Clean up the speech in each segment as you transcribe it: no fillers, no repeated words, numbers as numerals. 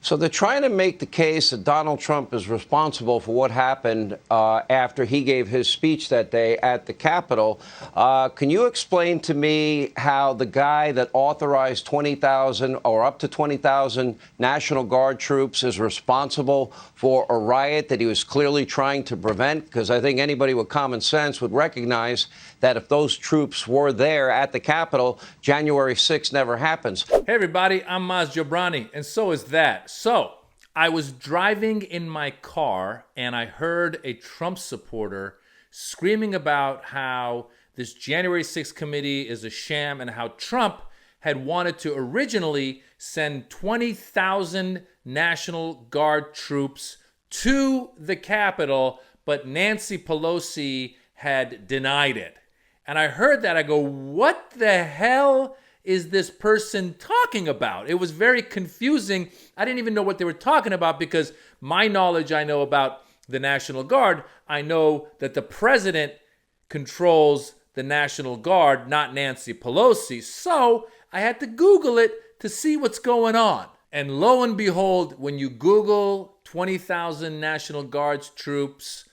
So they're trying to make the case that Donald Trump is responsible for what happened after he gave his speech that day at the Capitol. Can you explain to me how the guy that authorized 20,000 or up to 20,000 National Guard troops is responsible for a riot that he was clearly trying to prevent? Because I think anybody with common sense would recognize that if those troops were there at the Capitol, January 6th never happens. Hey everybody, I'm Maz Jobrani, and so is that. So, I was driving in my car and I heard a Trump supporter screaming about how this January 6th committee is a sham and how Trump had wanted to originally send 20,000 National Guard troops to the Capitol, but Nancy Pelosi had denied it. And I heard that, I go, what the hell is this person talking about? It was very confusing. I didn't even know what they were talking about because my knowledge I know about the National Guard, I know that the president controls the National Guard, not Nancy Pelosi. So I had to Google it to see what's going on. And lo and behold, when you Google 20,000 National Guards troops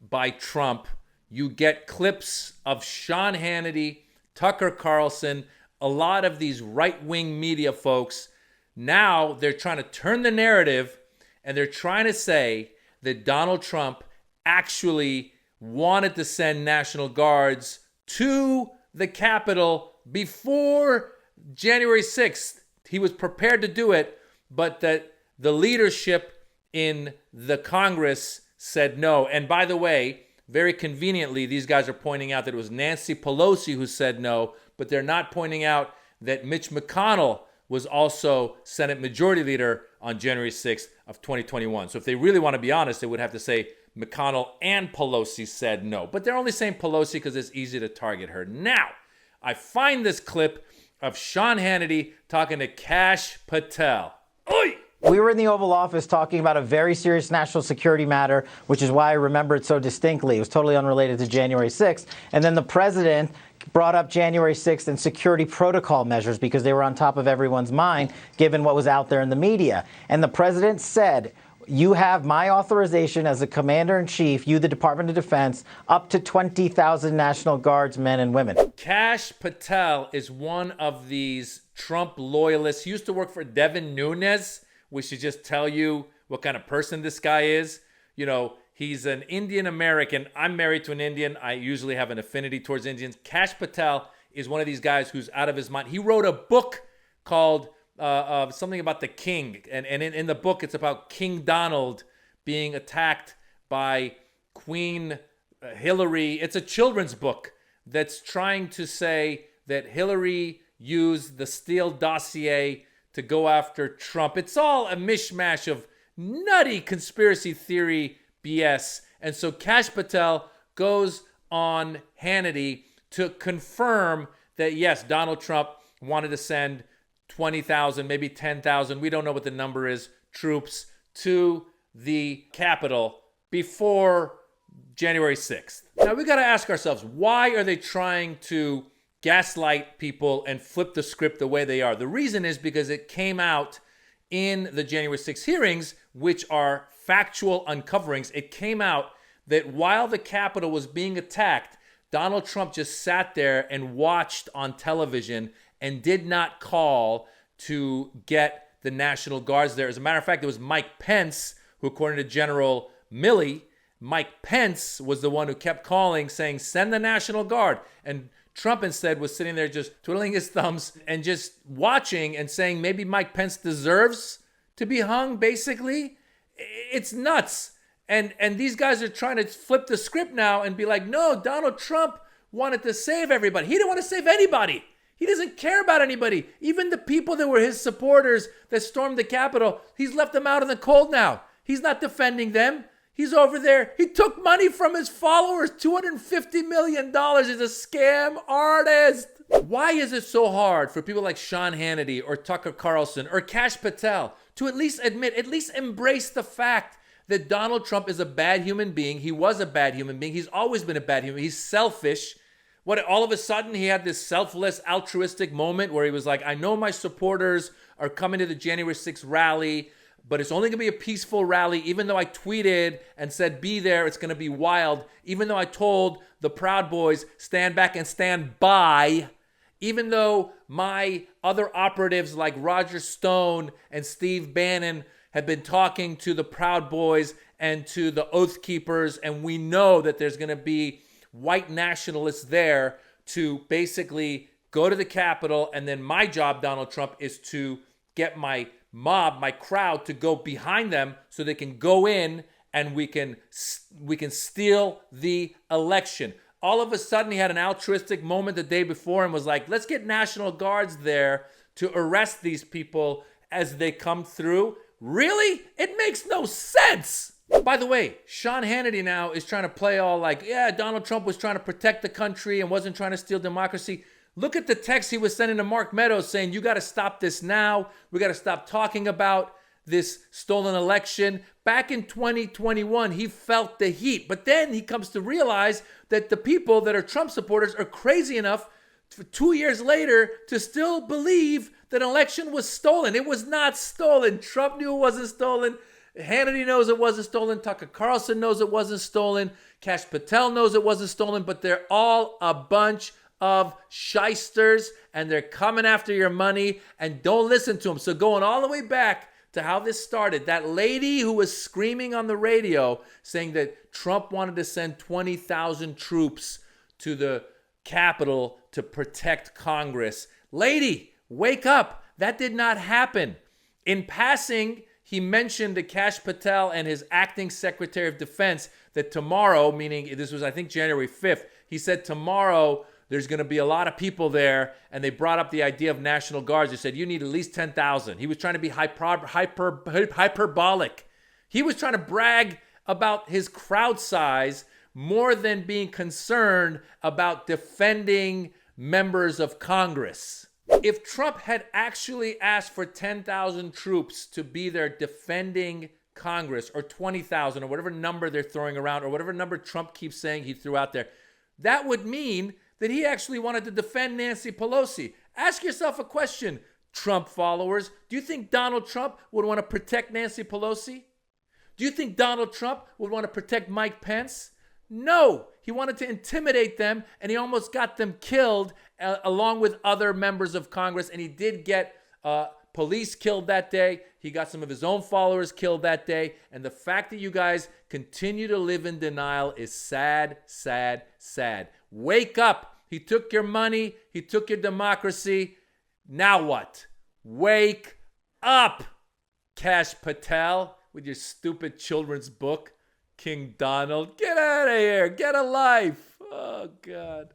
by Trump, you get clips of Sean Hannity, Tucker Carlson, a lot of these right-wing media folks. Now they're trying to turn the narrative and they're trying to say that Donald Trump actually wanted to send National Guards to the Capitol before January 6th. He was prepared to do it, but that the leadership in the Congress said no. And by the way, very conveniently, these guys are pointing out that it was Nancy Pelosi who said no, but they're not pointing out that Mitch McConnell was also Senate Majority Leader on January 6th of 2021. So if they really want to be honest, they would have to say McConnell and Pelosi said no. But they're only saying Pelosi because it's easy to target her. Now, I find this clip of Sean Hannity talking to Kash Patel. Oi! We were in the Oval Office talking about a very serious national security matter, which is why I remember it so distinctly. It was totally unrelated to January 6th. And then the president brought up January 6th and security protocol measures because they were on top of everyone's mind, given what was out there in the media. And the president said, you have my authorization as a commander-in-chief, you, the Department of Defense, up to 20,000 National Guards men and women. Kash Patel is one of these Trump loyalists. He used to work for Devin Nunes. We should just tell you what kind of person this guy is. You know, he's an Indian American. I'm married to an Indian. I usually have an affinity towards Indians. Kash Patel is one of these guys who's out of his mind. He wrote a book called something about the king. And in the book, it's about King Donald being attacked by Queen Hillary. It's a children's book that's trying to say that Hillary used the Steele dossier to go after Trump. It's all a mishmash of nutty conspiracy theory BS. And so Kash Patel goes on Hannity to confirm that, yes, Donald Trump wanted to send 20,000, maybe 10,000, we don't know what the number is, troops to the Capitol before January 6th. Now, we got to ask ourselves, why are they trying to gaslight people and flip the script the way they are? The reason is because it came out in the January 6th hearings, which are factual uncoverings. It came out that while the Capitol was being attacked, Donald Trump just sat there and watched on television and did not call to get the National Guards there. As a matter of fact, it was Mike Pence who, according to General Milley, Mike Pence was the one who kept calling, saying, send the National Guard. And Trump instead was sitting there just twiddling his thumbs and just watching and saying maybe Mike Pence deserves to be hung, basically. It's nuts. And these guys are trying to flip the script now and be like, no, Donald Trump wanted to save everybody. He didn't want to save anybody. He doesn't care about anybody. Even the people that were his supporters that stormed the Capitol, he's left them out in the cold now. He's not defending them. He's over there. He took money from his followers, $250 million. He's a scam artist. Why is it so hard for people like Sean Hannity or Tucker Carlson or Kash Patel to at least admit, at least embrace the fact that Donald Trump is a bad human being? He was a bad human being. He's always been a bad human being. He's selfish. What, all of a sudden he had this selfless, altruistic moment where he was like, I know my supporters are coming to the January 6th rally. but it's only going to be a peaceful rally. Even though I tweeted and said, be there, it's going to be wild. Even though I told the Proud Boys, stand back and stand by. Even though my other operatives like Roger Stone and Steve Bannon have been talking to the Proud Boys and to the Oath Keepers, and we know that there's going to be white nationalists there to basically go to the Capitol, and then my job, Donald Trump, is to get my mob, my crowd, to go behind them so they can go in and we can steal the election. All of a sudden, he had an altruistic moment the day before and was like, let's get National Guards there to arrest these people as they come through. Really? It makes no sense. By the way, Sean Hannity now is trying to play all like, yeah, Donald Trump was trying to protect the country and wasn't trying to steal democracy. Look at the text he was sending to Mark Meadows saying, you got to stop this now. We got to stop talking about this stolen election. Back in 2021, he felt the heat. But then he comes to realize that the people that are Trump supporters are crazy enough for 2 years later to still believe that an election was stolen. It was not stolen. Trump knew it wasn't stolen. Hannity knows it wasn't stolen. Tucker Carlson knows it wasn't stolen. Kash Patel knows it wasn't stolen. But they're all a bunch of shysters, and they're coming after your money, and don't listen to them. So going all the way back to how this started, that lady who was screaming on the radio saying that Trump wanted to send 20,000 troops to the Capitol to protect Congress. Lady, wake up. That did not happen. In passing, he mentioned to Kash Patel and his acting Secretary of Defense that tomorrow, meaning this was, I think, January 5th, he said tomorrow there's going to be a lot of people there, and they brought up the idea of National Guards. They said, you need at least 10,000. He was trying to be hyperbolic. He was trying to brag about his crowd size more than being concerned about defending members of Congress. If Trump had actually asked for 10,000 troops to be there defending Congress, or 20,000, or whatever number they're throwing around, or whatever number Trump keeps saying he threw out there, that would mean that he actually wanted to defend Nancy Pelosi. Ask yourself a question, Trump followers. Do you think Donald Trump would want to protect Nancy Pelosi? Do you think Donald Trump would want to protect Mike Pence? No, he wanted to intimidate them, and he almost got them killed along with other members of Congress, and he did get police killed that day. He got some of his own followers killed that day, and the fact that you guys continue to live in denial is sad, sad, sad. Wake up. He took your money. He took your democracy. Now what? Wake up, Kash Patel, with your stupid children's book, King Donald. Get out of here. Get a life. Oh, God.